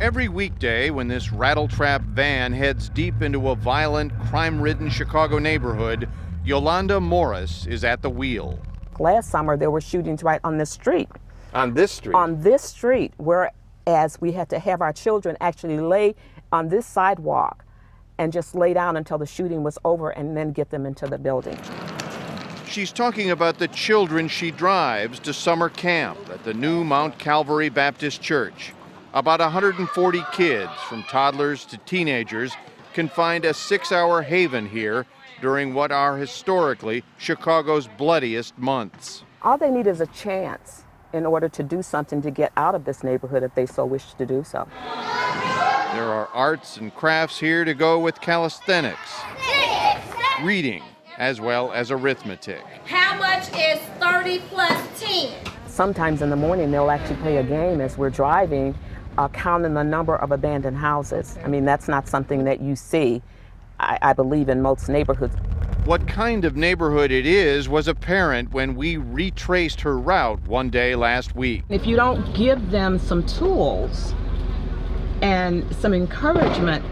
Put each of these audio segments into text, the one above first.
Every weekday when this rattletrap van heads deep into a violent, crime-ridden Chicago neighborhood, Yolanda Morris is at the wheel. Last summer, there were shootings right on this street. On this street? On this street, whereas we had to have our children actually lay on this sidewalk and just lay down until the shooting was over and then get them into the building. She's talking about the children she drives to summer camp at the new Mount Calvary Baptist Church. About 140 kids, from toddlers to teenagers, can find a 6-hour haven here during what are historically Chicago's bloodiest months. All they need is a chance in order to do something to get out of this neighborhood if they so wish to do so. There are arts and crafts here to go with calisthenics, reading, as well as arithmetic. How much is 30 plus 10? Sometimes in the morning they'll actually play a game as we're driving, counting the number of abandoned houses. I mean, that's not something that you see, I believe, in most neighborhoods. What kind of neighborhood it is was apparent when we retraced her route one day last week. If you don't give them some tools and some encouragement,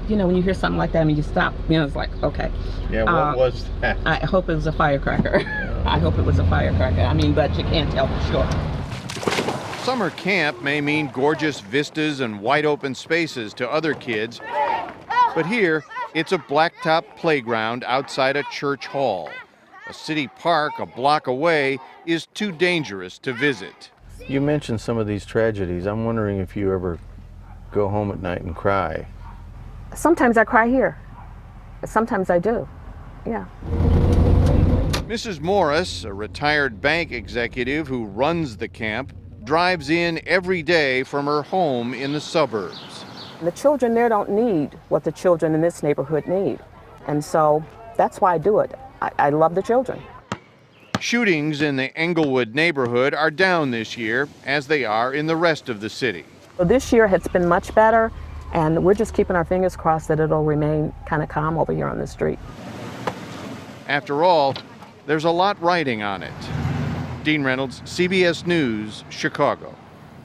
you know, when you hear something like that, I mean, you stop, you know, it's like, okay. Yeah, what was that? I hope it was a firecracker. I hope it was a firecracker. I mean, but you can't tell for sure. Summer camp may mean gorgeous vistas and wide open spaces to other kids, but here it's a blacktop playground outside a church hall. A city park a block away is too dangerous to visit. You mentioned some of these tragedies. I'm wondering if you ever go home at night and cry. Sometimes I cry here. Sometimes I do, yeah. Mrs. Morris, a retired bank executive who runs the camp, drives in every day from her home in the suburbs. The children there don't need what the children in this neighborhood need. And so that's why I do it. I love the children. Shootings in the Englewood neighborhood are down this year, as they are in the rest of the city. So this year has been much better, and we're just keeping our fingers crossed that it'll remain kind of calm over here on the street. After all, there's a lot riding on it. Dean Reynolds, CBS News, Chicago.